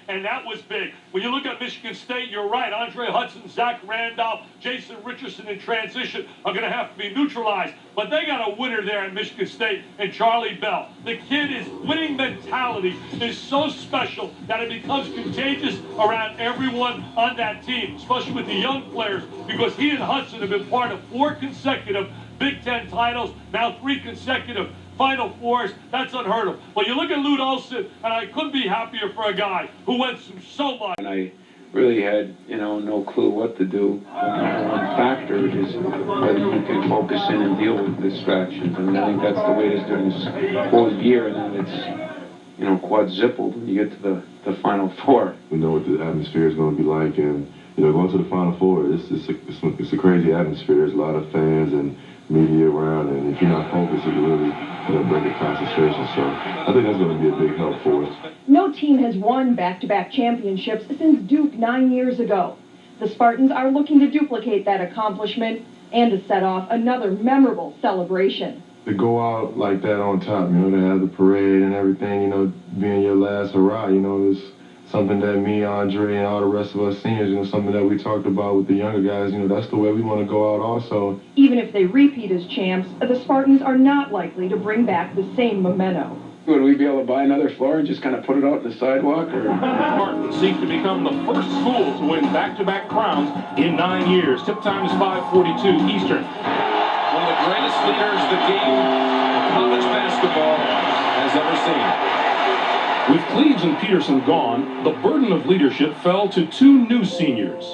and that was big. When you look at Michigan State, you're right. Andre Hutson, Zach Randolph, Jason Richardson in transition are going to have to be neutralized. But they got a winner there in Michigan State and Charlie Bell. The kid is winning mentality is so special that it becomes contagious around everyone on that team, especially with the young players, because he and Hutson have been part of 4 consecutive Big Ten titles, now 3 consecutive Final Fours. That's unheard of. But you look at Lute Olson, and I couldn't be happier for a guy who went through so much. And I really had, no clue what to do. The number one factor is whether you can focus in and deal with distractions. I mean, I think that's the way it is during this whole year, and then it's, quadrupled when you get to the Final Four. We know what the atmosphere is going to be like, and, going to the Final Four, it's a crazy atmosphere. There's a lot of fans and media around, and if you're not focused, it can really break your concentration. So I think that's going to be a big help for us. No team has won back-to-back championships since Duke 9 years ago. The Spartans are looking to duplicate that accomplishment and to set off another memorable celebration. To go out like that on top, to have the parade and everything, being your last hurrah, is something that me, Andre, and all the rest of us seniors, something that we talked about with the younger guys, that's the way we want to go out also. Even if they repeat as champs, the Spartans are not likely to bring back the same memento. Would we be able to buy another floor and just kind of put it out in the sidewalk? Or? Spartans seek to become the first school to win back-to-back crowns in 9 years. Tip time is 5:42 Eastern. One of the greatest leaders the game of college basketball has ever seen. With Cleaves and Peterson gone, the burden of leadership fell to 2 new seniors.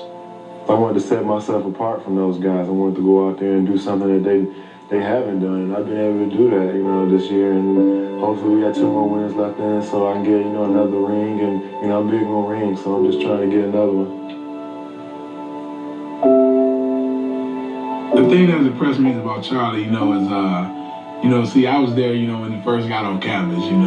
I wanted to set myself apart from those guys. I wanted to go out there and do something that they haven't done, and I've been able to do that, this year. And hopefully we got 2 more wins left in, so I can get, another ring. And I'm big on rings, so I'm just trying to get another one. The thing that's impressed me about Charlie, is, see, I was there, when he first got on campus, and,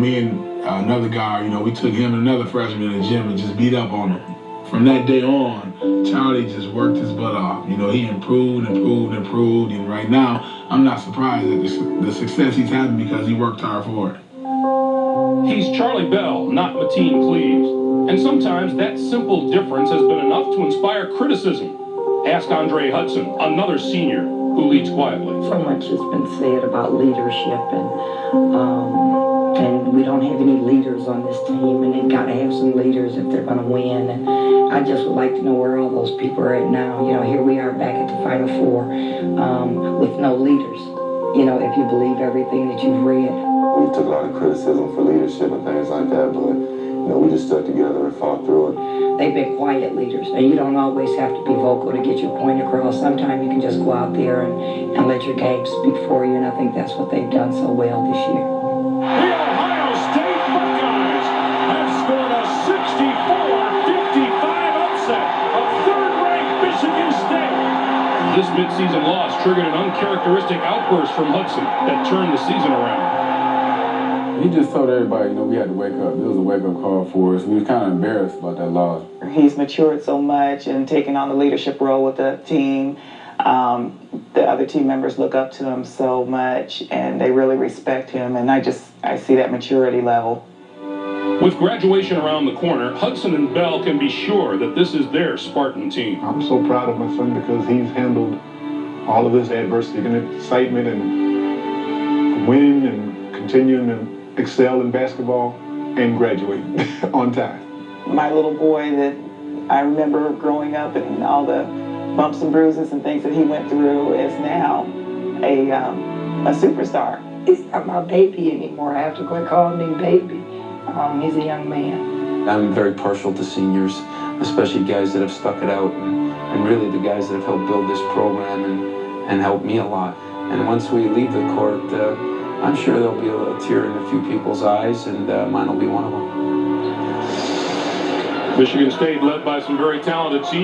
me and another guy, we took him and another freshman in the gym and just beat up on him. From that day on, Charlie just worked his butt off. He improved, and right now, I'm not surprised at the success he's having because he worked hard for it. He's Charlie Bell, not Mateen Cleaves. And sometimes that simple difference has been enough to inspire criticism. Ask Andre Hutson, another senior who leads quietly. So much has been said about leadership, and we don't have any leaders on this team, and they've got to have some leaders if they're going to win. And I just would like to know where all those people are at now. Here we are back at the Final Four with no leaders. If you believe everything that you've read. We took a lot of criticism for leadership and things like that, but we just stuck together and fought through it. They've been quiet leaders, and you don't always have to be vocal to get your point across. Sometimes you can just go out there and let your game speak for you, and I think that's what they've done so well this year. The Ohio State Buckeyes have scored a 64-55 upset of 3rd-ranked Michigan State. This midseason loss triggered an uncharacteristic outburst from Hutson that turned the season around. He just told everybody, we had to wake up. It was a wake-up call for us. We were kind of embarrassed about that loss. He's matured so much and taken on the leadership role with the team. The other team members look up to him so much, and they really respect him, and I see that maturity level. With graduation around the corner, Hutson and Bell can be sure that this is their Spartan team. I'm so proud of my son because he's handled all of this adversity and excitement and winning and continuing to excel in basketball and graduate on time. My little boy that I remember growing up and all the bumps and bruises and things that he went through is now a superstar. He's not my baby anymore. I have to quit calling him baby. He's a young man. I'm very partial to seniors, especially guys that have stuck it out, and really the guys that have helped build this program and helped me a lot. And once we leave the court, I'm sure there'll be a tear in a few people's eyes, and mine will be one of them. Michigan State led by some very talented seniors.